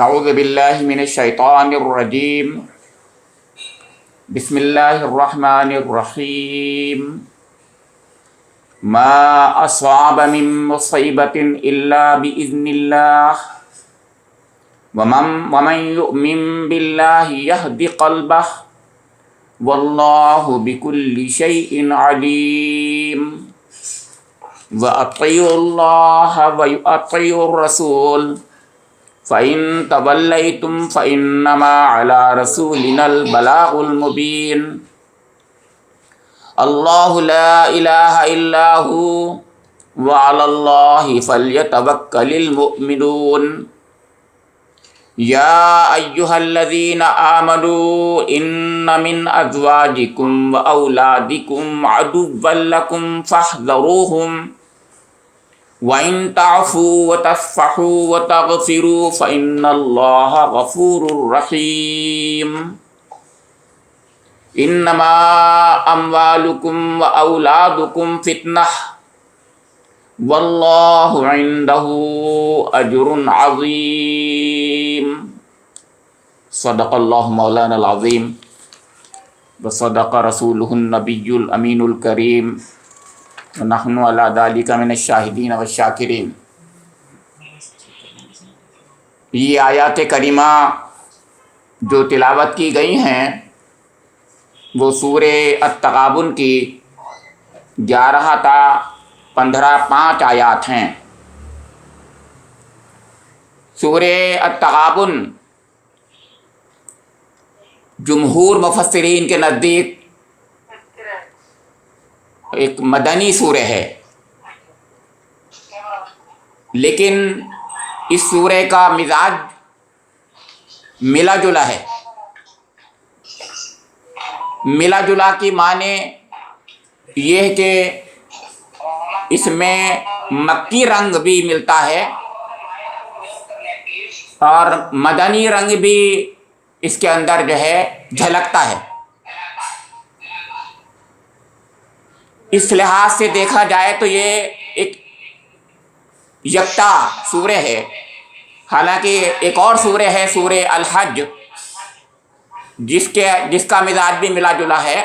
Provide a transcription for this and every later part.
اعوذ باللہ من الشیطان الرجیم بسم اللہ الرحمن الرحیم ما اصاب من مصیبت الا باذن اللہ ومن یؤمن باللہ یہد قلبہ واللہ بکل شیء علیم وَأَطِيعُوا اللَّهَ وَأَطِيعُوا الرَّسُولَ فَإِن تَوَلَّيْتُمْ فَإِنَّمَا عَلَى رَسُولِنَا الْبَلَاغُ الْمُبِينُ اللَّهُ لَا إِلَهَ إِلَّا هُوَ وَعَلَى اللَّهِ فَلْيَتَوَكَّلِ الْمُؤْمِنُونَ يَا أَيُّهَا الَّذِينَ آمَنُوا إِنَّ مِنْ أَزْوَاجِكُمْ وَأَوْلَادِكُمْ عَدُوًّا لَكُمْ فَاحْذَرُوهُمْ وَإِن تَعْفُوا وَتَصْفَحُوا وَتَغْفِرُوا فَإِنَّ اللَّهَ غَفُورٌ رَحِيمٌ إِنَّمَا أَمْوَالُكُمْ وَأَوْلَادُكُمْ فِتْنَةٌ وَاللَّهُ عِندَهُ أَجْرٌ عَظِيمٌ صدق اللہ مولانا العظیم وصدق رسولہ النبی الامین الکریم ونحن علی ذلک من الشاہدین والشاکرین۔ یہ آیات کریمہ جو تلاوت کی گئی ہیں وہ سورہ التغابن کی 11 تا 15 5 آیات ہیں۔ سورہ التغابن جمہور مفسرین کے نزدیک ایک مدنی سورہ ہے، لیکن اس سورہ کا مزاج ملا جلا ہے۔ ملا جلا کی معنی یہ کہ اس میں مکی رنگ بھی ملتا ہے اور مدنی رنگ بھی اس کے اندر جو ہے جھلکتا ہے۔ اس لحاظ سے دیکھا جائے تو یہ ایک یکتا سورہ ہے، حالانکہ ایک اور سورہ ہے سورہ الحج جس کا مزاج بھی ملا جلا ہے،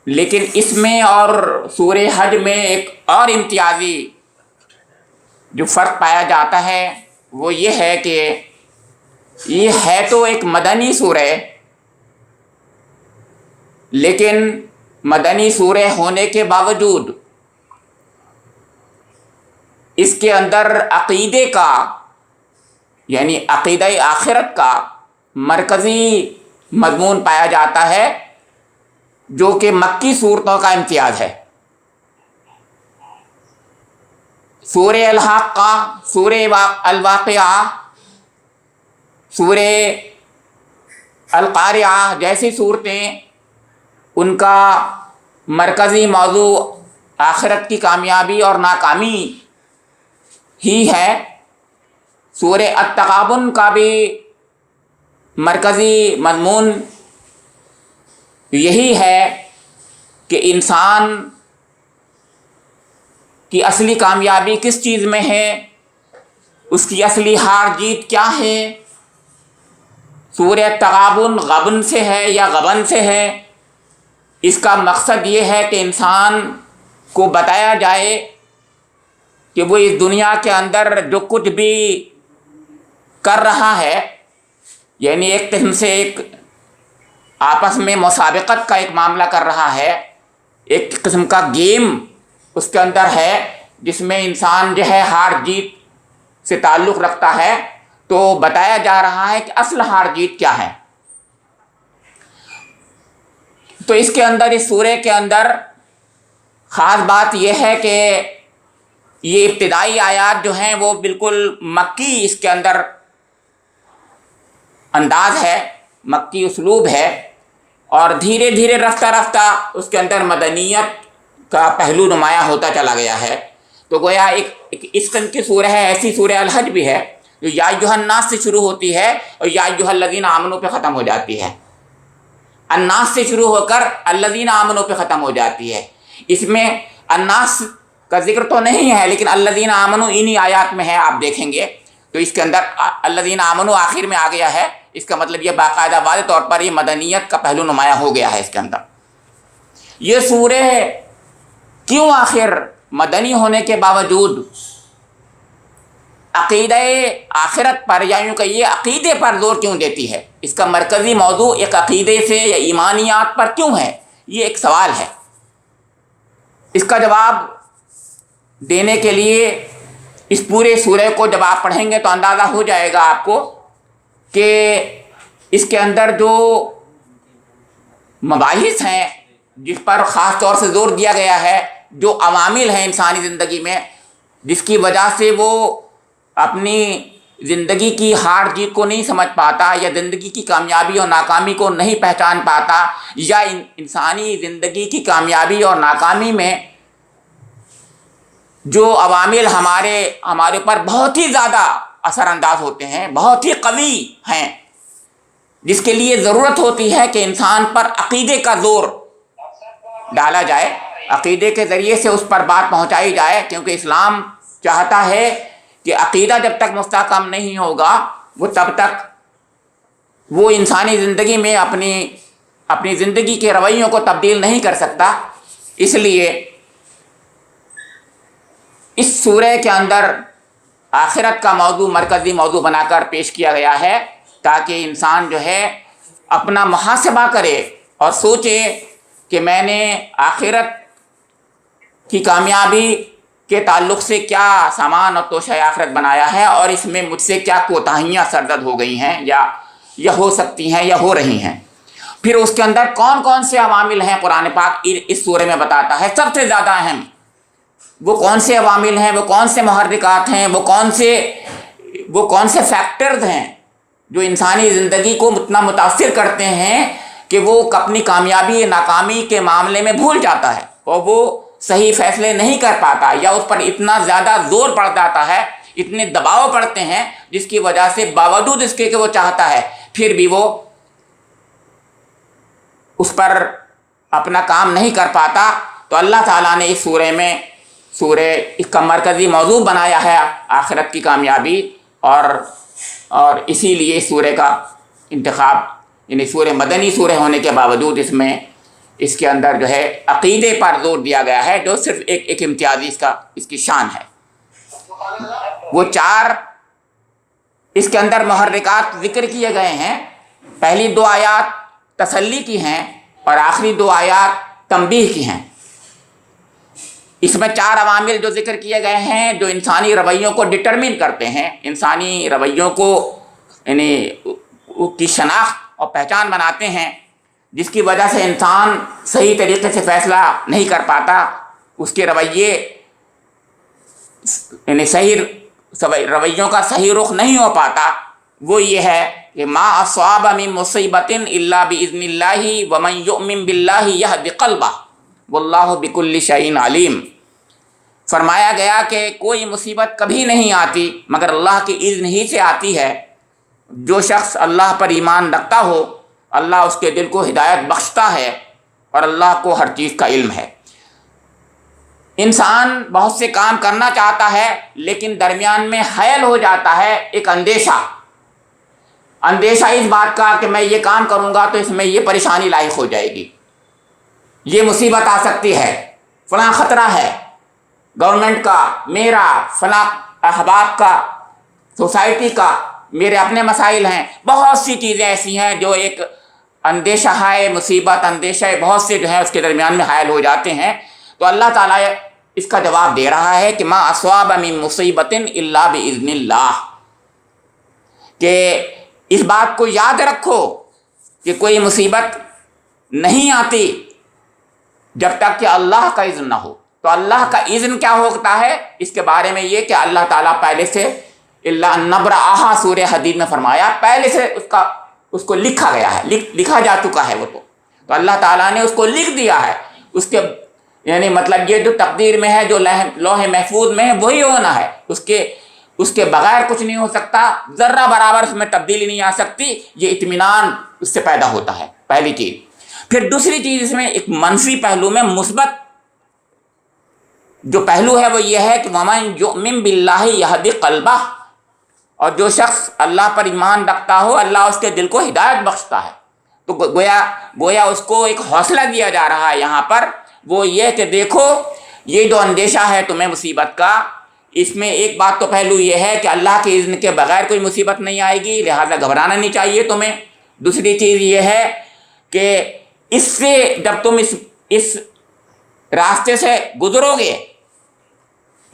لیکن اس میں اور سورہ حج میں ایک اور امتیازی جو فرق پایا جاتا ہے وہ یہ ہے کہ یہ ہے تو ایک مدنی سورہ، لیکن مدنی سورہ ہونے کے باوجود اس کے اندر عقیدے کا یعنی عقیدہ آخرت کا مرکزی مضمون پایا جاتا ہے، جو کہ مکی صورتوں کا امتیاز ہے۔ سورہ الحاقہ، سورہ الواقعہ، سورہ القارعہ جیسی صورتیں ان کا مرکزی موضوع آخرت کی کامیابی اور ناکامی ہی ہے۔ سورہ التغابن کا بھی مرکزی مضمون یہی ہے کہ انسان کی اصلی کامیابی کس چیز میں ہے، اس کی اصلی ہار جیت کیا ہے۔ سورہ التغابن غبن سے ہے یا غبن سے ہے، اس کا مقصد یہ ہے کہ انسان کو بتایا جائے کہ وہ اس دنیا کے اندر جو کچھ بھی کر رہا ہے، یعنی ایک قسم سے ایک آپس میں مسابقت کا ایک معاملہ کر رہا ہے، ایک قسم کا گیم اس کے اندر ہے جس میں انسان جو ہے ہار جیت سے تعلق رکھتا ہے، تو بتایا جا رہا ہے کہ اصل ہار جیت کیا ہے۔ تو اس کے اندر، اس سورہ کے اندر خاص بات یہ ہے کہ یہ ابتدائی آیات جو ہیں وہ بالکل مکی اس کے اندر انداز ہے، مکی اسلوب ہے، اور دھیرے دھیرے رفتہ رفتہ اس کے اندر مدنیت کا پہلو نمایاں ہوتا چلا گیا ہے۔ تو گویا ایک اس قسم کی سورہ ہے۔ ایسی سورہ الحج بھی ہے جو یا ایھا الناس سے شروع ہوتی ہے اور یا ایھا الذین آمنوا پہ ختم ہو جاتی ہے۔ الناس سے شروع ہو کر الذین آمنوا پہ ختم ہو جاتی ہے۔ اس میں الناس کا ذکر تو نہیں ہے، لیکن الذین آمنوا انہی آیات میں ہے، آپ دیکھیں گے تو اس کے اندر الذین آمنوا آخر میں آ گیا ہے، اس کا مطلب یہ باقاعدہ واضح طور پر یہ مدنیت کا پہلو نمایاں ہو گیا ہے اس کے اندر۔ یہ سورہ کیوں آخر مدنی ہونے کے باوجود عقیدہ آخرت پر یا یوں کہیے عقیدے پر زور کیوں دیتی ہے؟ اس کا مرکزی موضوع ایک عقیدے سے یا ایمانیات پر کیوں ہے؟ یہ ایک سوال ہے۔ اس کا جواب دینے کے لیے اس پورے سورہ کو جب آپ پڑھیں گے تو اندازہ ہو جائے گا آپ کو کہ اس کے اندر جو مباحث ہیں جس پر خاص طور سے زور دیا گیا ہے، جو عوامل ہیں انسانی زندگی میں جس کی وجہ سے وہ اپنی زندگی کی ہار جیت کو نہیں سمجھ پاتا یا زندگی کی کامیابی اور ناکامی کو نہیں پہچان پاتا، یا انسانی زندگی کی کامیابی اور ناکامی میں جو عوامل ہمارے اوپر بہت ہی زیادہ اثر انداز ہوتے ہیں، بہت ہی قوی ہیں، جس کے لیے ضرورت ہوتی ہے کہ انسان پر عقیدے کا زور ڈالا جائے، عقیدے کے ذریعے سے اس پر بات پہنچائی جائے، کیونکہ اسلام چاہتا ہے کہ عقیدہ جب تک مستحکم نہیں ہوگا وہ تب تک وہ انسانی زندگی میں اپنی زندگی کے رویوں کو تبدیل نہیں کر سکتا۔ اس لیے اس سورہ کے اندر آخرت کا موضوع مرکزی موضوع بنا کر پیش کیا گیا ہے تاکہ انسان جو ہے اپنا محاسبہ کرے اور سوچے کہ میں نے آخرت کی کامیابی کے تعلق سے کیا سامان اور توشہ آخرت بنایا ہے، اور اس میں مجھ سے کیا کوتاہیاں سرزد ہو گئی ہیں یا ہو سکتی ہیں یا ہو رہی ہیں۔ پھر اس کے اندر کون کون سے عوامل ہیں قرآن پاک اس سورہ میں بتاتا ہے۔ سب سے زیادہ اہم وہ کون سے عوامل ہیں، وہ کون سے محرکات ہیں، وہ کون سے فیکٹرز ہیں جو انسانی زندگی کو اتنا متاثر کرتے ہیں کہ وہ اپنی کامیابی ناکامی کے معاملے میں بھول جاتا ہے اور وہ صحیح فیصلے نہیں کر پاتا، یا اس پر اتنا زیادہ زور پڑ جاتا ہے، اتنے دباؤ پڑتے ہیں جس کی وجہ سے باوجود اس کے کہ وہ چاہتا ہے پھر بھی وہ اس پر اپنا کام نہیں کر پاتا۔ تو اللہ تعالیٰ نے اس سورہ اس کا مرکزی موضوع بنایا ہے آخرت کی کامیابی، اور اسی لیے اس سورہ کا انتخاب، یعنی سورہ مدنی سورہ ہونے کے باوجود اس کے اندر جو ہے عقیدے پر زور دیا گیا ہے، جو صرف ایک امتیازی اس کی شان ہے۔ وہ 4 اس کے اندر محرکات ذکر کیے گئے ہیں۔ پہلی 2 آیات تسلی کی ہیں اور آخری 2 آیات تنبیہ کی ہیں۔ اس میں 4 عوامل جو ذکر کیے گئے ہیں جو انسانی رویوں کو ڈٹرمن کرتے ہیں، انسانی رویوں کو یعنی کی شناخت اور پہچان بناتے ہیں، جس کی وجہ سے انسان صحیح طریقے سے فیصلہ نہیں کر پاتا، اس کے رویے یعنی رویوں کا صحیح رخ نہیں ہو پاتا۔ وہ یہ ہے کہ ما اصاب من مصیبت الا باذن اللہ ومن یؤمن باللہ یہد قلبہ واللہ بکل شیء علیم۔ فرمایا گیا کہ کوئی مصیبت کبھی نہیں آتی مگر اللہ کی اذن ہی سے آتی ہے۔ جو شخص اللہ پر ایمان رکھتا ہو اللہ اس کے دل کو ہدایت بخشتا ہے، اور اللہ کو ہر چیز کا علم ہے۔ انسان بہت سے کام کرنا چاہتا ہے لیکن درمیان میں حائل ہو جاتا ہے ایک اندیشہ اس بات کا کہ میں یہ کام کروں گا تو اس میں یہ پریشانی لاحق ہو جائے گی، یہ مصیبت آ سکتی ہے، فلاں خطرہ ہے، گورنمنٹ کا، میرا، فلاں احباب کا، سوسائٹی کا، میرے اپنے مسائل ہیں، بہت سی چیزیں ایسی ہیں جو ایک اندیشہ ہے، مصیبت اندیشہ بہت سے جو ہیں اس کے درمیان میں حائل ہو جاتے ہیں۔ تو اللہ تعالیٰ اس کا جواب دے رہا ہے کہ ما اصاب من مصیبت الا باذن اللہ، کہ اس بات کو یاد رکھو کہ کوئی مصیبت نہیں آتی جب تک کہ اللہ کا اذن نہ ہو۔ تو اللہ کا اذن کیا ہوتا ہے؟ اس کے بارے میں یہ کہ اللہ تعالیٰ پہلے سے اللہ نبرأہا سورہ حدید میں فرمایا پہلے سے اس کو لکھا گیا ہے، لکھا جا چکا ہے وہ تو اللہ تعالیٰ نے اس کو لکھ دیا ہے، اس کے یعنی مطلب یہ جو تقدیر میں ہے، جو لوح محفوظ میں ہے وہی ہونا ہے، اس کے بغیر کچھ نہیں ہو سکتا، ذرہ برابر اس میں تبدیلی نہیں آ سکتی۔ یہ اطمینان اس سے پیدا ہوتا ہے، پہلی چیز۔ پھر دوسری چیز اس میں ایک منفی پہلو میں مثبت جو پہلو ہے وہ یہ ہے کہ وَمَن يُؤْمِن بِاللَّهِ يَهْدِ قَلْبَهُ، اور جو شخص اللہ پر ایمان رکھتا ہو اللہ اس کے دل کو ہدایت بخشتا ہے. تو گویا اس کو ایک حوصلہ دیا جا رہا ہے یہاں پر، وہ یہ کہ دیکھو یہ جو اندیشہ ہے تمہیں مصیبت کا، اس میں ایک بات تو پہلو یہ ہے کہ اللہ کے اذن کے بغیر کوئی مصیبت نہیں آئے گی، لہذا گھبرانا نہیں چاہیے تمہیں. دوسری چیز یہ ہے کہ اس سے جب تم اس راستے سے گزرو گے،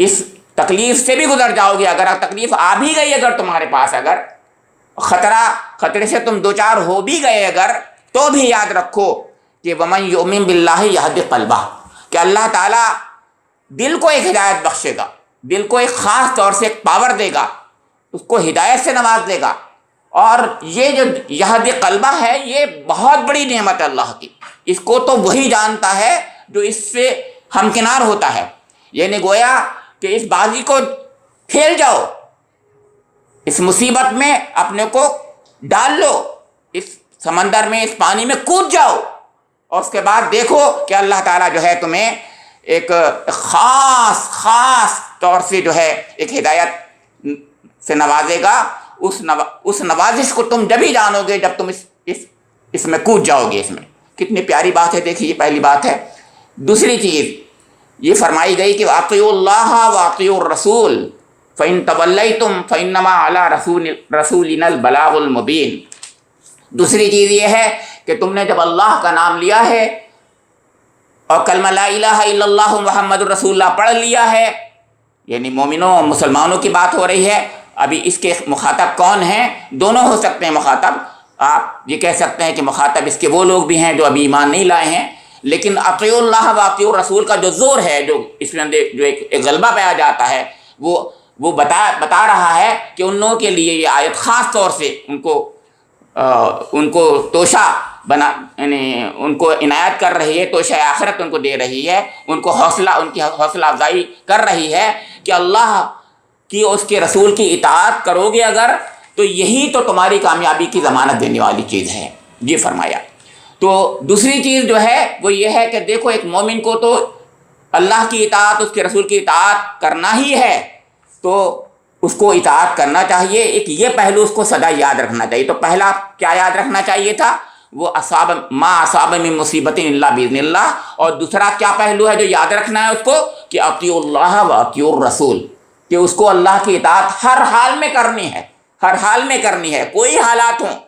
اس تکلیف سے بھی گزر جاؤ گے، اگر تکلیف آ بھی گئی اگر تمہارے پاس، اگر خطرے سے تم دوچار ہو بھی گئے اگر، تو بھی یاد رکھو کہ وَمَن يُؤْمِن بِاللَّهِ يَهْدِ قَلْبَهُ، کہ اللہ تعالیٰ دل کو ایک ہدایت بخشے گا، دل کو ایک خاص طور سے ایک پاور دے گا، اس کو ہدایت سے نواز دے گا. اور یہ جو یہد قلبہ ہے یہ بہت بڑی نعمت ہے اللہ کی، اس کو تو وہی جانتا ہے جو اس سے ہمکنار ہوتا ہے. یعنی گویا کہ اس بازی کو کھیل جاؤ، اس مصیبت میں اپنے کو ڈال لو، اس سمندر میں اس پانی میں کود جاؤ، اور اس کے بعد دیکھو کہ اللہ تعالیٰ جو ہے تمہیں ایک خاص طور سے جو ہے ایک ہدایت سے نوازے گا. اس نوازش کو تم جب ہی جانو گے جب تم اس میں کود جاؤ گے. اس میں کتنی پیاری بات ہے، دیکھیے یہ پہلی بات ہے. دوسری چیز یہ فرمائی گئی کہ اطیعوا اللہ واطیعوا الرسول فإن تولیتم فإنما علی رسولنا البلاغ المبین. دوسری چیز یہ ہے کہ تم نے جب اللہ کا نام لیا ہے اور کلمہ لا الہ الا اللہ محمد الرسول اللہ پڑھ لیا ہے، یعنی مومنوں اور مسلمانوں کی بات ہو رہی ہے. ابھی اس کے مخاطب کون ہیں؟ دونوں ہو سکتے ہیں مخاطب. آپ یہ کہہ سکتے ہیں کہ مخاطب اس کے وہ لوگ بھی ہیں جو ابھی ایمان نہیں لائے ہیں، لیکن اطیعوا اللہ و اطیعوا الرسول کا جو زور ہے، جو اس میں جو ایک غلبہ پایا جاتا ہے، وہ بتا رہا ہے کہ ان لوگوں کے لیے یہ آیت خاص طور سے ان کو توشہ بنا، یعنی ان کو عنایت کر رہی ہے، توشہ آخرت ان کو دے رہی ہے، ان کی حوصلہ افزائی کر رہی ہے کہ اللہ کی اس کے رسول کی اطاعت کرو گے اگر، تو یہی تو تمہاری کامیابی کی ضمانت دینے والی چیز ہے. یہ فرمایا. تو دوسری چیز جو ہے وہ یہ ہے کہ دیکھو ایک مومن کو تو اللہ کی اطاعت، اس کے رسول کی اطاعت کرنا ہی ہے، تو اس کو اطاعت کرنا چاہیے. ایک یہ پہلو اس کو سدا یاد رکھنا چاہیے. تو پہلا کیا یاد رکھنا چاہیے تھا؟ وہ ما اصاب من مصیبت الا باذن اللہ. اور دوسرا کیا پہلو ہے جو یاد رکھنا ہے اس کو؟ کہ اطیعوا اللہ و اطیعوا الرسول، کہ اس کو اللہ کی اطاعت ہر حال میں کرنی ہے، ہر حال میں کرنی ہے، کوئی حالات ہوں.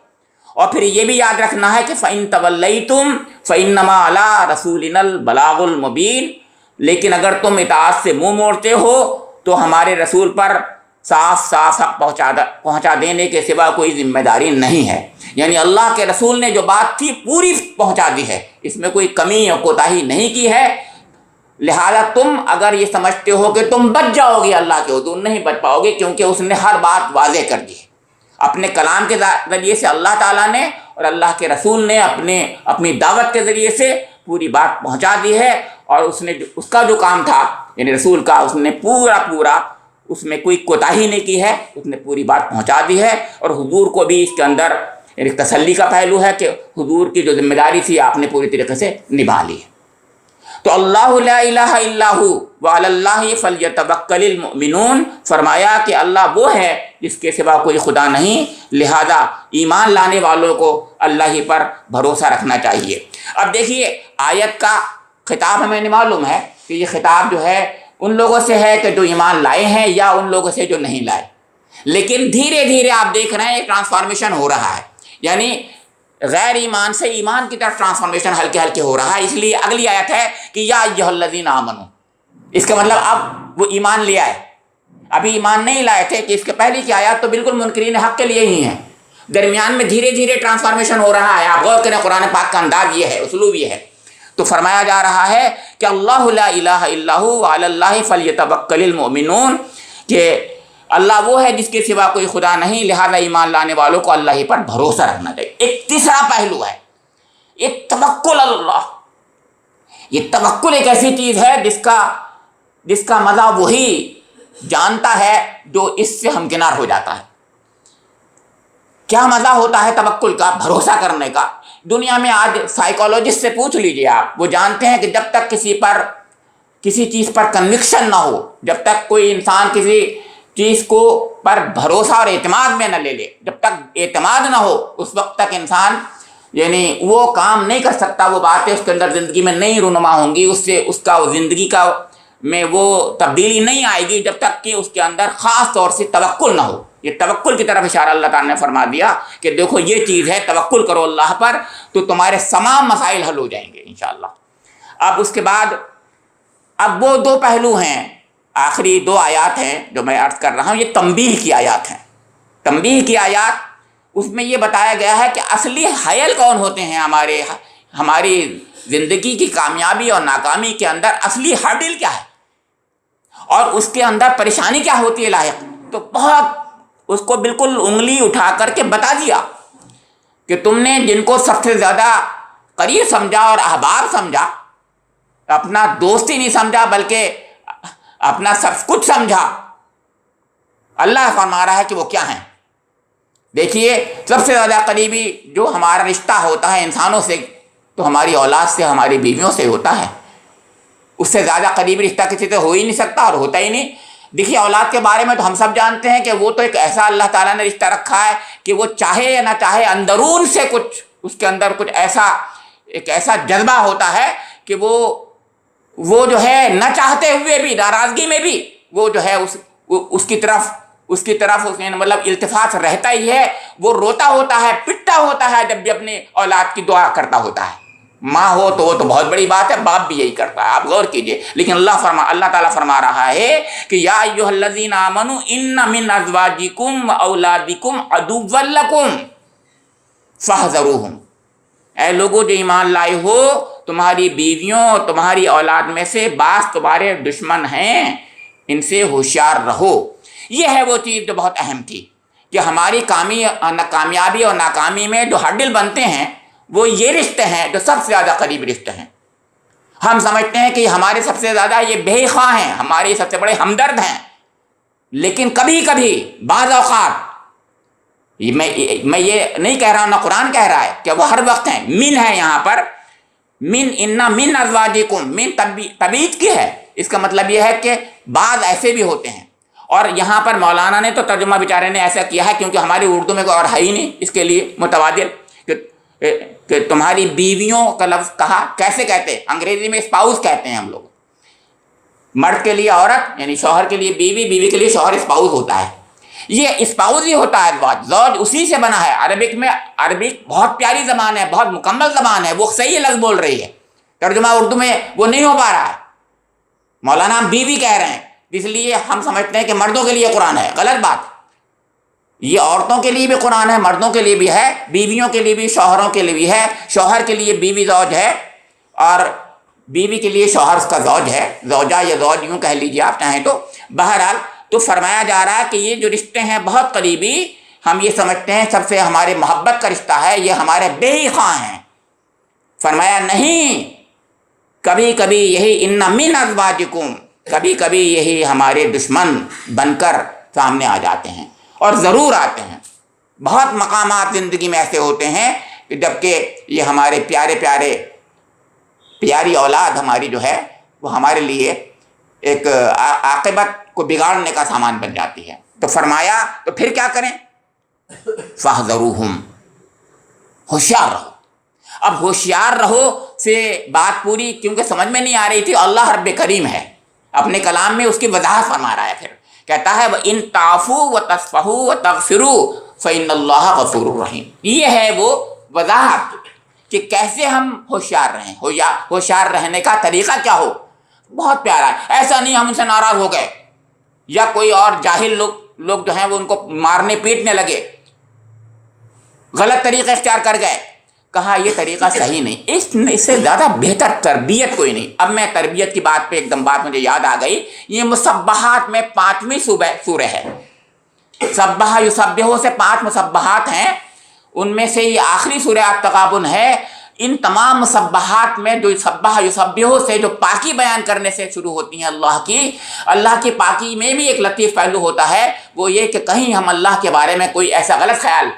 اور پھر یہ بھی یاد رکھنا ہے کہ فَإِن تَوَلَّيْتُمْ فَإِنَّمَا عَلَىٰ رَسُولِنَا الْبَلَاغُ الْمُبِينُ، لیکن اگر تم اطاعت سے منہ موڑتے ہو تو ہمارے رسول پر صاف حق پہنچا دینے کے سوا کوئی ذمہ داری نہیں ہے. یعنی اللہ کے رسول نے جو بات تھی پوری پہنچا دی ہے، اس میں کوئی کمی اور کوتاہی نہیں کی ہے. لہذا تم اگر یہ سمجھتے ہو کہ تم بچ جاؤ گے اللہ کے حضور، نہیں بچ پاؤ گے، کیونکہ اس نے ہر بات واضح کر دی ہے. اپنے کلام کے ذریعے سے اللہ تعالیٰ نے اور اللہ کے رسول نے اپنی دعوت کے ذریعے سے پوری بات پہنچا دی ہے. اور اس کا جو کام تھا یعنی رسول کا، اس نے پورا اس میں کوئی کوتاہی نہیں کی ہے، اس نے پوری بات پہنچا دی ہے. اور حضور کو بھی اس کے اندر یعنی تسلی کا پہلو ہے کہ حضور کی جو ذمہ داری تھی آپ نے پوری طریقے سے نبھا لی ہے. تو اللہ لا الہ الا ھو وعلی اللہ فلیتوکل المؤمنون، فرمایا کہ اللہ وہ ہے جس کے سوا کوئی خدا نہیں، لہذا ایمان لانے والوں کو اللہ ہی پر بھروسہ رکھنا چاہیے. اب دیکھیے آیت کا خطاب ہمیں معلوم ہے کہ یہ خطاب جو ہے ان لوگوں سے ہے کہ جو ایمان لائے ہیں یا ان لوگوں سے جو نہیں لائے. لیکن دھیرے دھیرے آپ دیکھ رہے ہیں ایک ٹرانسفارمیشن ہو رہا ہے، یعنی غیر ایمان سے ایمان کی طرف ٹرانسفارمیشن ہلکے ہلکے ہو رہا ہے. اس لیے اگلی آیت ہے کہ یا ایھا الذین آمنوا، اس کا مطلب اب وہ ایمان لے آئے، ابھی ایمان نہیں لائے تھے. کہ اس کے پہلے کی آیات تو بالکل منکرین حق کے لیے ہی ہیں، درمیان میں دھیرے دھیرے ٹرانسفارمیشن ہو رہا ہے. آپ غور کریں قرآن پاک کا انداز یہ ہے، اسلوب یہ ہے. تو فرمایا جا رہا ہے کہ اللہ لا الہ الا ھو وعلی اللہ فلیتوکل المؤمنون، کہ اللہ وہ ہے جس کے سوا کوئی خدا نہیں، لہذا ایمان لانے والوں کو اللہ ہی پر بھروسہ رکھنا چاہیے. ایک تیسرا پہلو ہے یہ توکل اللہ. یہ توکل ایک ایسی چیز ہے جس کا مزہ وہی جانتا ہے جو اس سے ہمکنار ہو جاتا ہے. کیا مزہ ہوتا ہے توکل کا، بھروسہ کرنے کا. دنیا میں آج سائیکالوجسٹ سے پوچھ لیجئے آپ، وہ جانتے ہیں کہ جب تک کسی چیز پر کنوکشن نہ ہو، جب تک کوئی انسان کسی چیز کو پر بھروسہ اور اعتماد میں نہ لے لے. جب تک اعتماد نہ ہو اس وقت تک انسان یعنی وہ کام نہیں کر سکتا، وہ باتیں اس کے اندر زندگی میں نہیں رونما ہوں گی، اس سے اس کا زندگی کا میں وہ تبدیلی نہیں آئے گی جب تک کہ اس کے اندر خاص طور سے توکل نہ ہو. یہ توکل کی طرف اشارہ اللہ تعالیٰ نے فرما دیا کہ دیکھو یہ چیز ہے، توکل کرو اللہ پر تو تمہارے تمام مسائل حل ہو جائیں گے انشاءاللہ. اب اس کے بعد اب وہ دو پہلو ہیں، آخری دو آیات ہیں جو میں عرض کر رہا ہوں، یہ تنبیہ کی آیات ہیں. تنبیہ کی آیات، اس میں یہ بتایا گیا ہے کہ اصلی حائل کون ہوتے ہیں ہماری زندگی کی کامیابی اور ناکامی کے اندر اصلی ہرڈل کیا ہے اور اس کے اندر پریشانی کیا ہوتی ہے لاحق. تو بہت اس کو بالکل انگلی اٹھا کر کے بتا دیا کہ تم نے جن کو سب سے زیادہ قریب سمجھا اور احباب سمجھا، اپنا دوست ہی نہیں سمجھا بلکہ اپنا سب کچھ سمجھا، اللہ فرما رہا ہے کہ وہ کیا ہیں. دیکھیے سب سے زیادہ قریبی جو ہمارا رشتہ ہوتا ہے انسانوں سے تو ہماری اولاد سے، ہماری بیویوں سے ہوتا ہے. اس سے زیادہ قریبی رشتہ کسی سے ہو ہی نہیں سکتا اور ہوتا ہی نہیں. دیکھیے اولاد کے بارے میں تو ہم سب جانتے ہیں کہ وہ تو ایک ایسا اللہ تعالیٰ نے رشتہ رکھا ہے کہ وہ چاہے یا نہ چاہے اندرون سے کچھ اس کے اندر کچھ ایک ایسا جذبہ ہوتا ہے کہ وہ جو ہے نہ چاہتے ہوئے بھی، ناراضگی میں بھی وہ جو ہے اس کی طرف مطلب التفات رہتا ہی ہے. وہ روتا ہوتا ہے، پٹتا ہوتا ہے جب بھی اپنے اولاد کی دعا کرتا ہوتا ہے. ماں ہو تو وہ تو بہت بڑی بات ہے، باپ بھی یہی کرتا ہے، آپ غور کیجئے. لیکن اللہ تعالیٰ فرما رہا ہے کہ یا ایھا الذین آمنوا ان من ازواجکم واولادکم عدوا لکم فاحذروہم. اے لوگوں جو ایمان لائے ہو، تمہاری بیویوں، تمہاری اولاد میں سے بعض تمہارے دشمن ہیں، ان سے ہوشیار رہو. یہ ہے وہ چیز جو بہت اہم تھی کہ ہماری کامیابی اور ناکامی میں جو ہرڈل بنتے ہیں وہ یہ رشتے ہیں جو سب سے زیادہ قریب رشتے ہیں. ہم سمجھتے ہیں کہ ہمارے سب سے زیادہ یہ بے خواہ ہیں، ہمارے سب سے بڑے ہمدرد ہیں، لیکن کبھی کبھی بعض اوقات میں یہ نہیں کہہ رہا ہوں، نہ قرآن کہہ رہا ہے کہ وہ ہر وقت ہیں. من ہے یہاں پر، من ازواجکم، من تبعید کی ہے. اس کا مطلب یہ ہے کہ بعض ایسے بھی ہوتے ہیں. اور یہاں پر مولانا نے تو ترجمہ بیچارے نے ایسا کیا ہے کیونکہ ہماری اردو میں کوئی اور ہے ہی نہیں اس کے لیے متبادل کہ تمہاری بیویوں کا لفظ کہا. کیسے کہتے؟ انگریزی میں اسپاؤس کہتے ہیں ہم لوگ. مرد کے لیے عورت یعنی شوہر کے لیے بیوی، بیوی کے لیے شوہر اسپاؤس ہوتا ہے. یہ اسپاؤس ہی ہوتا ہے زوج اسی سے بنا ہے. عربک میں، عربک بہت پیاری زبان ہے، بہت مکمل زبان ہے، وہ صحیح لفظ بول رہی ہے. ترجمہ اردو میں وہ نہیں ہو پا رہا ہے. مولانا ہم بیوی کہہ رہے ہیں اس لیے ہم سمجھتے ہیں کہ مردوں کے لیے قرآن ہے. غلط بات. یہ عورتوں کے لیے بھی قرآن ہے، مردوں کے لیے بھی ہے، بیویوں کے لیے بھی، شوہروں کے لیے بھی ہے. شوہر کے لیے بیوی زوج ہے اور بیوی کے لیے شوہر اس کا زوج ہے، زوجہ یا زوج یوں کہہ لیجیے آپ چاہیں تو. بہرحال تو فرمایا جا رہا ہے کہ یہ جو رشتے ہیں بہت قریبی، ہم یہ سمجھتے ہیں سب سے ہمارے محبت کا رشتہ ہے، یہ ہمارے بے خواہ ہیں. فرمایا نہیں، کبھی کبھی یہی ان من ازواجکم، کبھی کبھی یہی ہمارے دشمن بن کر سامنے آ جاتے ہیں اور ضرور آتے ہیں. بہت مقامات زندگی میں ایسے ہوتے ہیں کہ جبکہ یہ ہمارے پیاری اولاد ہماری جو ہے وہ ہمارے لیے ایک عاقبت کو بگاڑنے کا سامان بن جاتی ہے. تو فرمایا تو پھر کیا کریں؟ فاحذروہم، ہوشیار رہو. اب ہوشیار رہو سے بات پوری کیونکہ سمجھ میں نہیں آ رہی تھی. اللہ رب کریم ہے، اپنے کلام میں اس کی وضاحت فرما رہا ہے. پھر کہتا ہے وَإِن تَعْفُوا وَتَصْفَحُوا وَتَغْفِرُوا فَإِنَّ اللَّهَ غَفُورٌ رَحِيمٌ. یہ ہے وہ وضاحت کہ کیسے ہم ہوشیار رہیں. ہوشیار رہنے کا طریقہ کیا ہو. بہت پیارا ہے. ایسا نہیں ہم ان سے ناراض ہو گئے یا کوئی اور جاہل لوگ جو ہیں وہ ان کو مارنے پیٹنے لگے، غلط طریقہ اختیار کر گئے. کہا یہ طریقہ صحیح نہیں، اس سے زیادہ بہتر تربیت کوئی نہیں. اب میں تربیت کی بات پہ ایک دم بات مجھے یاد آ گئی. یہ مسبحات میں 5ویں سورہ ہے. سبح یسبحو سے 5 مسبحات ہیں، ان میں سے یہ آخری سورہ التغابن ہے. ان تمام مسبحات میں جو سبح یسبحو سے جو پاکی بیان کرنے سے شروع ہوتی ہیں اللہ کی پاکی میں بھی ایک لطیف پہلو ہوتا ہے. وہ یہ کہ کہیں ہم اللہ کے بارے میں کوئی ایسا غلط خیال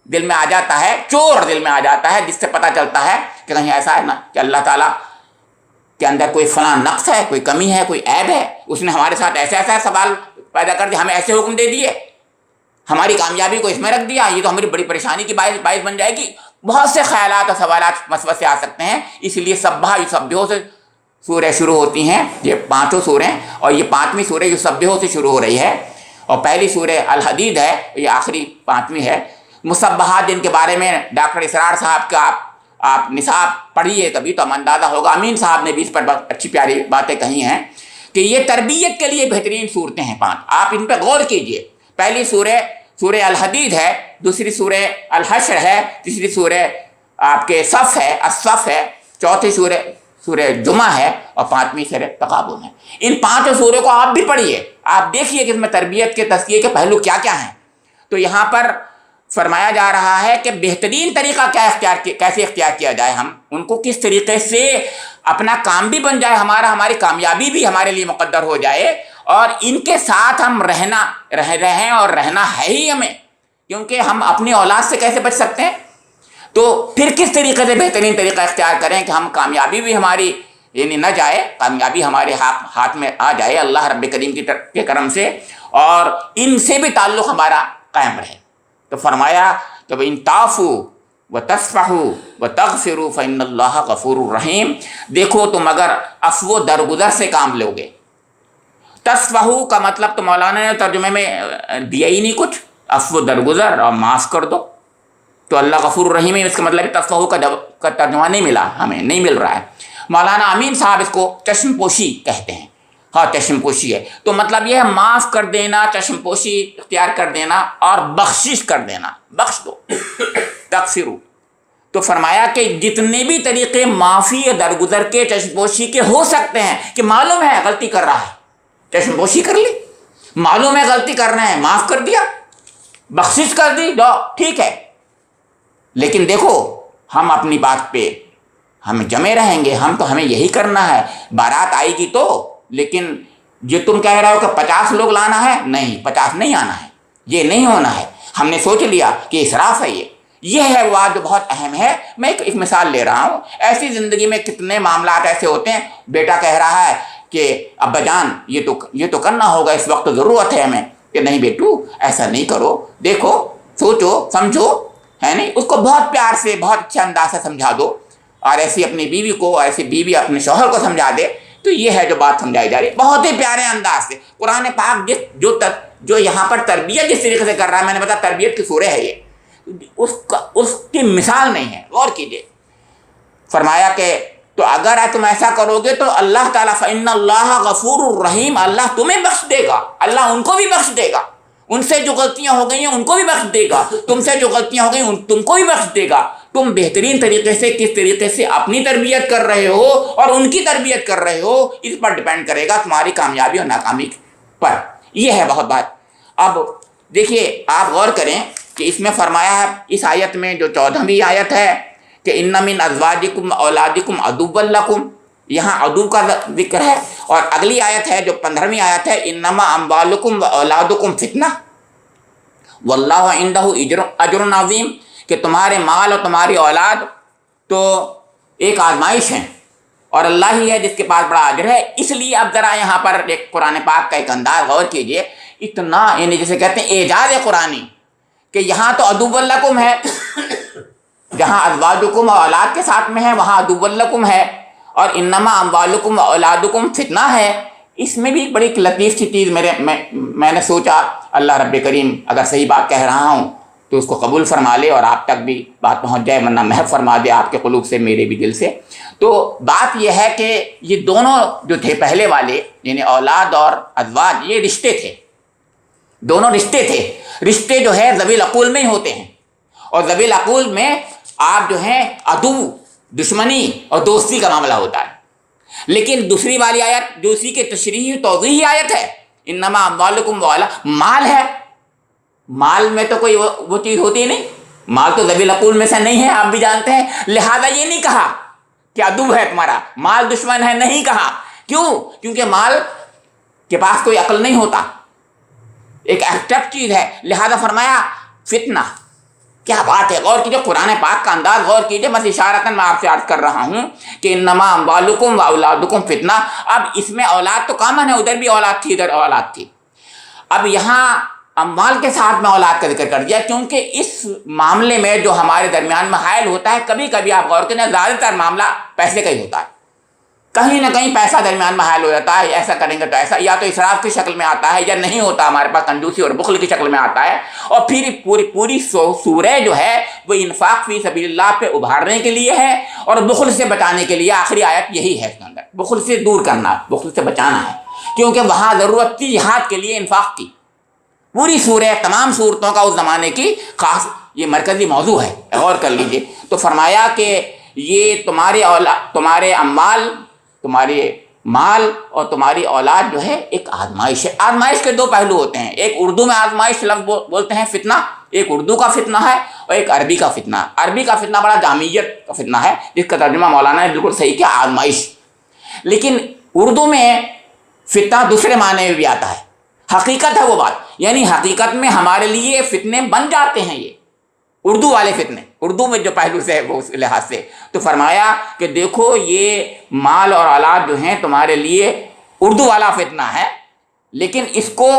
دل میں آ جاتا ہے، چور دل میں آ جاتا ہے، جس سے پتہ چلتا ہے کہ کہیں ایسا ہے نا کہ اللہ تعالیٰ کے اندر کوئی فلاں نقص ہے، کوئی کمی ہے، کوئی عیب ہے، اس نے ہمارے ساتھ ایسا سوال پیدا کر دیا، ہمیں ایسے حکم دے دیے ہماری کامیابی کو اس میں رکھ دیا، یہ تو ہماری بڑی پریشانی کی باعث بن جائے گی. بہت سے خیالات اور سوالات وسوسے آ سکتے ہیں. اس لیے سبھا یسبحو سے سورہ شروع ہوتی ہیں. یہ 5 سوریں، اور یہ 5ویں سورہ یسبحو سے شروع ہو رہی ہے، اور پہلی سورہ الحدید ہے، یہ آخری 5ویں ہے. مسبحات جن کے بارے میں ڈاکٹر اسرار صاحب کا آپ نصاب پڑھیے کبھی تو ہم اندازہ ہوگا. امین صاحب نے بھی اس پر بہت اچھی پیاری باتیں کہی ہیں کہ یہ تربیت کے لیے بہترین صورتیں ہیں 5. آپ ان پہ غور کیجئے. پہلی سورہ الحدید ہے، دوسری سورہ الحشر ہے، تیسری سورہ آپ کے صف ہے، الصف ہے، چوتھی سورہ جمعہ ہے، اور 5ویں سورہ تغابن ہے. ان 5 سوروں کو آپ بھی پڑھیے، آپ دیکھیے کہ اس میں تربیت کے تزکیے کے پہلو کیا کیا ہیں. تو یہاں پر فرمایا جا رہا ہے کہ بہترین طریقہ کیسے اختیار کیا جائے، ہم ان کو کس طریقے سے اپنا کام بھی بن جائے ہمارا، ہماری کامیابی بھی ہمارے لیے مقدر ہو جائے، اور ان کے ساتھ ہم رہ رہے ہیں اور رہنا ہے ہی ہمیں، کیونکہ ہم اپنی اولاد سے کیسے بچ سکتے ہیں. تو پھر کس طریقے سے بہترین طریقہ اختیار کریں کہ ہم کامیابی بھی ہماری یعنی نہ جائے، کامیابی ہمارے ہاتھ میں آ جائے اللہ رب کریم کے کرم سے، اور ان سے بھی تعلق ہمارا قائم رہے. تو فرمایا کہ ان تعفو وتصفحوا وتغفروا فإن اللہ غفور الرحیم. دیکھو تم اگر عفو و درگزر سے کام لو گے. تصفحوا کا مطلب تو مولانا نے ترجمے میں دیا ہی نہیں کچھ، عفو و درگزر اور معاف کر دو. تو اللہ غفور الرحیم ہے، اس کا مطلب تصفحوا کا ترجمہ نہیں ملا، ہمیں نہیں مل رہا ہے. مولانا امین صاحب اس کو چشم پوشی کہتے ہیں. ہاں چشم پوشی ہے، تو مطلب یہ ہے معاف کر دینا، چشم پوشی اختیار کر دینا، اور بخشش کر دینا، بخش دو. تغفروا. تو فرمایا کہ جتنے بھی طریقے معافی یا درگزر کے چشم پوشی کے ہو سکتے ہیں، کہ معلوم ہے غلطی کر رہا ہے چشم پوشی کر لی، معلوم ہے غلطی کر رہے ہیں معاف کر دیا، بخشش کر دی، ٹھیک ہے. لیکن دیکھو ہم اپنی بات پہ ہم جمے رہیں گے، ہمیں یہی کرنا ہے. بارات آئے گی تو، لیکن جو تم کہہ رہے ہو کہ 50 لوگ لانا ہے، نہیں 50 نہیں آنا ہے، یہ نہیں ہونا ہے. ہم نے سوچ لیا کہ اسراف ہے. یہ ہے بات جو بہت اہم ہے. میں ایک مثال لے رہا ہوں. ایسی زندگی میں کتنے معاملات ایسے ہوتے ہیں، بیٹا کہہ رہا ہے کہ ابا جان یہ تو کرنا ہوگا، اس وقت ضرورت ہے ہمیں. کہ نہیں بیٹو ایسا نہیں کرو، دیکھو سوچو سمجھو، ہے نہیں. اس کو بہت پیار سے بہت اچھے انداز سے سمجھا دو، اور ایسی اپنی بیوی کو، ایسی بیوی اپنے شوہر کو سمجھا دے. تو یہ ہے جو بات سمجھائی جا رہی ہے بہت ہی پیارے انداز سے. قرآن پاک جو یہاں پر تربیت جس طریقے سے کر رہا ہے، میں نے بتایا تربیت کی سورہ ہے یہ، اس کی مثال نہیں ہے. غور کیجئے. فرمایا کہ تو اگر تم ایسا کرو گے تو اللہ تعالیٰ فإن اللہ غفور الرحیم، اللہ تمہیں بخش دے گا، اللہ ان کو بھی بخش دے گا. ان سے جو غلطیاں ہو گئی ہیں ان کو بھی بخش دے گا، تم سے جو غلطیاں ہو گئی تم کو بھی بخش دے گا. تم بہترین طریقے سے کس طریقے سے اپنی تربیت کر رہے ہو اور ان کی تربیت کر رہے ہو، اس پر ڈیپینڈ کرے گا تمہاری کامیابی اور ناکامی پر. یہ ہے بہت بات. اب دیکھیے آپ غور کریں کہ اس میں فرمایا ہے اس آیت میں جو 14ویں آیت ہے کہ ان من ازواجکم اولادکم عدوا لکم، یہاں عدو کا ذکر ہے. اور اگلی آیت ہے جو 15ویں آیت ہے انما اموالکم و اولادکم فتنہ واللہ عندہ اجر عظیم، کہ تمہارے مال اور تمہاری اولاد تو ایک آزمائش ہیں، اور اللہ ہی ہے جس کے پاس بڑا اجر ہے. اس لیے اب ذرا یہاں پر ایک قرآن پاک کا ایک انداز غور کیجئے. اتنا یعنی جسے کہتے ہیں اعجاز قرآنی، کہ یہاں تو عدو لکم ہے، جہاں ازواجکم اور اولاد کے ساتھ میں ہے وہاں عدو لکم ہے، اور انما اموالکم و اولادکم فتنہ ہے. اس میں بھی ایک بڑی لطیف سی چیز میں نے سوچا اللہ رب کریم اگر صحیح بات کہہ رہا ہوں تو اس کو قبول فرما لے اور آپ تک بھی بات پہنچ جائے، ورنہ محو فرما دے آپ کے قلوب سے میرے بھی دل سے. تو بات یہ ہے کہ یہ دونوں جو تھے پہلے والے یعنی اولاد اور ازواج، یہ رشتے تھے، دونوں رشتے تھے. رشتے جو ہے ذوی العقول میں ہی ہوتے ہیں، اور ذوی العقول میں آپ جو ہیں عدو، دشمنی اور دوستی کا معاملہ ہوتا ہے. لیکن دوسری والی آیت جو اسی کے تشریحی توضیحی آیت ہے، انما اموالکم مال ہے. مال میں تو کوئی وہ چیز ہوتی نہیں، مال تو ذوی العقول میں سے نہیں ہے، آپ بھی جانتے ہیں. لہذا یہ نہیں کہا کہ عدو ہے تمہارا، مال دشمن ہے، نہیں کہا. کیوں؟ کیونکہ مال کے پاس کوئی عقل نہیں ہوتا، ایک ایبسٹریکٹ چیز ہے. لہذا فرمایا فتنہ. کیا بات ہے، غور کیجیے قرآن پاک کا انداز غور کیجیے. بس اشارتاً میں آپ سے عرض کر رہا ہوں کہ انما اموالکم و اولادکم فتنہ. اب اس میں اولاد تو کامن ہے، ادھر بھی اولاد تھی ادھر اولاد تھی. اب یہاں اموال کے ساتھ میں اولاد کا ذکر کر دیا، کیونکہ اس معاملے میں جو ہمارے درمیان میں حائل ہوتا ہے، کبھی کبھی آپ غور کریں زیادہ تر معاملہ پیسے کا ہی ہوتا ہے، کہیں نہ کہیں پیسہ درمیان میں حائل ہو جاتا ہے، ایسا کریں گے تو ایسا، یا تو اسراف کی شکل میں آتا ہے، یا نہیں ہوتا ہمارے پاس کنجوسی اور بخل کی شکل میں آتا ہے، اور پھر پوری سورہ جو ہے وہ انفاق فی سبیل اللہ پہ ابھارنے کے لیے ہے اور بخل سے بچانے کے لیے۔ آخری آیت یہی ہے اس کے اندر، بخل سے دور کرنا، بخل سے بچانا ہے، کیونکہ وہاں ضرورت تھی جہاد کے لیے انفاق کی۔ پوری سورہ، تمام صورتوں کا اس زمانے کی خاص یہ مرکزی موضوع ہے، غور کر لیجئے۔ تو فرمایا کہ یہ تمہارے اموال، تمہارے مال اور تمہاری اولاد جو ہے ایک آزمائش ہے۔ آزمائش کے دو پہلو ہوتے ہیں، ایک اردو میں آزمائش لفظ بولتے ہیں فتنہ، ایک اردو کا فتنہ ہے اور ایک عربی کا فتنہ۔ عربی کا فتنہ بڑا جامعیت کا فتنہ ہے، جس کا ترجمہ مولانا نے بالکل صحیح کیا، آزمائش۔ لیکن اردو میں فتنہ دوسرے معنی میں بھی آتا ہے، حقیقت ہے وہ بات، یعنی حقیقت میں ہمارے لیے فتنے بن جاتے ہیں، یہ اردو والے فتنے، اردو میں جو پہلو سے ہے وہ اس لحاظ سے۔ تو فرمایا کہ دیکھو یہ مال اور اولاد جو ہیں تمہارے لیے اردو والا فتنہ ہے، لیکن اس کو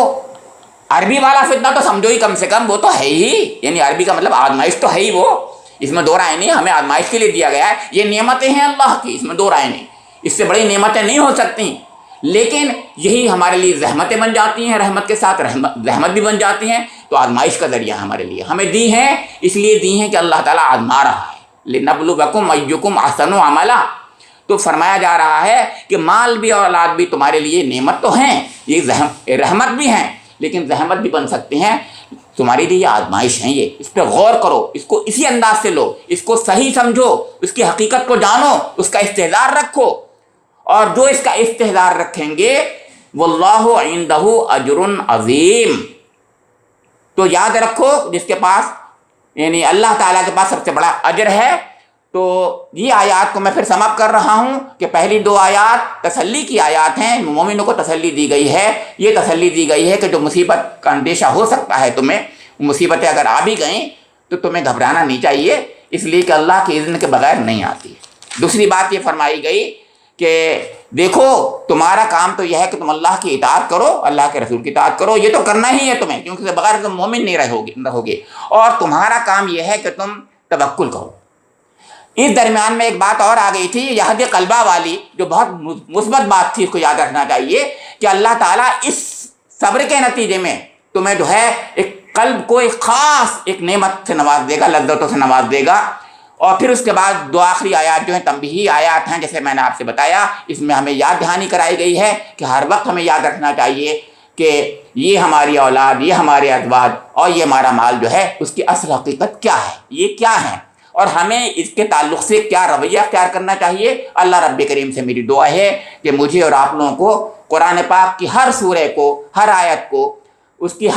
عربی والا فتنہ تو سمجھو ہی، کم سے کم وہ تو ہے ہی، یعنی عربی کا مطلب آزمائش تو ہے ہی، وہ اس میں دو رائے نہیں، ہمیں آزمائش کے لیے دیا گیا ہے، یہ نعمتیں ہیں اللہ کی، اس میں دو رائے نہیں، اس سے بڑی نعمتیں نہیں ہو سکتی، لیکن یہی ہمارے لیے زحمتیں بن جاتی ہیں، رحمت کے ساتھ زحمت بھی بن جاتی ہیں، تو آزمائش کا ذریعہ ہمارے لیے ہمیں دی ہیں، اس لیے دی ہیں کہ اللہ تعالیٰ آزما رہا ہے، لِنَبْلُوَكُمْ أَيُّكُمْ أَحْسَنُ عَمَلًا۔ تو فرمایا جا رہا ہے کہ مال بھی اور اولاد بھی تمہارے لیے نعمت تو ہیں، یہ رحمت بھی ہیں، لیکن زحمت بھی بن سکتے ہیں، تمہارے لیے آزمائش ہیں، یہ اس پہ غور کرو، اس کو اسی انداز سے لو، اس کو صحیح سمجھو، اس کی حقیقت کو جانو، اس کا استحضار رکھو، اور جو اس کا استحضار رکھیں گے واللہ عندہ اجر عظیم، تو یاد رکھو جس کے پاس، یعنی اللہ تعالیٰ کے پاس سب سے بڑا اجر ہے۔ تو یہ آیات کو میں پھر سم اپ کر رہا ہوں کہ پہلی دو آیات تسلی کی آیات ہیں، مومنوں کو تسلی دی گئی ہے، یہ تسلی دی گئی ہے کہ جو مصیبت کا اندیشہ ہو سکتا ہے تمہیں، مصیبتیں اگر آ بھی گئیں تو تمہیں گھبرانا نہیں چاہیے، اس لیے کہ اللہ کے اذن کے بغیر نہیں آتی۔ دوسری بات یہ فرمائی گئی کہ دیکھو تمہارا کام تو یہ ہے کہ تم اللہ کی اطاعت کرو، اللہ کے رسول کی اطاعت کرو، یہ تو کرنا ہی ہے تمہیں، کیونکہ اس کے بغیر تم مومن نہیں رہو گے، اور تمہارا کام یہ ہے کہ تم توکل کرو۔ اس درمیان میں ایک بات اور آ گئی تھی، یہد قلبہ والی، جو بہت مثبت بات تھی، اس کو یاد رکھنا چاہیے کہ اللہ تعالیٰ اس صبر کے نتیجے میں تمہیں جو ہے ایک قلب کو ایک خاص ایک نعمت سے نواز دے گا، لذتوں سے نواز دے گا۔ اور پھر اس کے بعد دو آخری آیات جو ہیں تنبیہی آیات ہیں، جیسے میں نے آپ سے بتایا، اس میں ہمیں یاد دہانی کرائی گئی ہے کہ ہر وقت ہمیں یاد رکھنا چاہیے کہ یہ ہماری اولاد، یہ ہمارے ازواج اور یہ ہمارا مال جو ہے اس کی اصل حقیقت کیا ہے، یہ کیا ہے، اور ہمیں اس کے تعلق سے کیا رویہ اختیار کرنا چاہیے۔ اللہ رب کریم سے میری دعا ہے کہ مجھے اور آپ لوگوں کو قرآن پاک کی ہر سورہ کو، ہر آیت کو، اس کی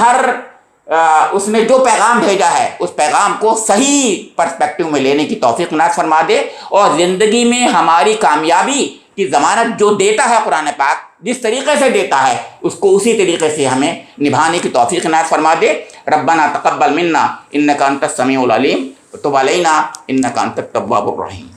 اس نے جو پیغام بھیجا ہے اس پیغام کو صحیح پرسپیکٹو میں لینے کی توفیق عنایت فرما دے، اور زندگی میں ہماری کامیابی کی ضمانت جو دیتا ہے قرآن پاک، جس طریقے سے دیتا ہے اس کو اسی طریقے سے ہمیں نبھانے کی توفیق عنایت فرما دے۔ ربنا تقبل منا انک انت السمیع العلیم وتب علینا انک انت التواب الرحیم۔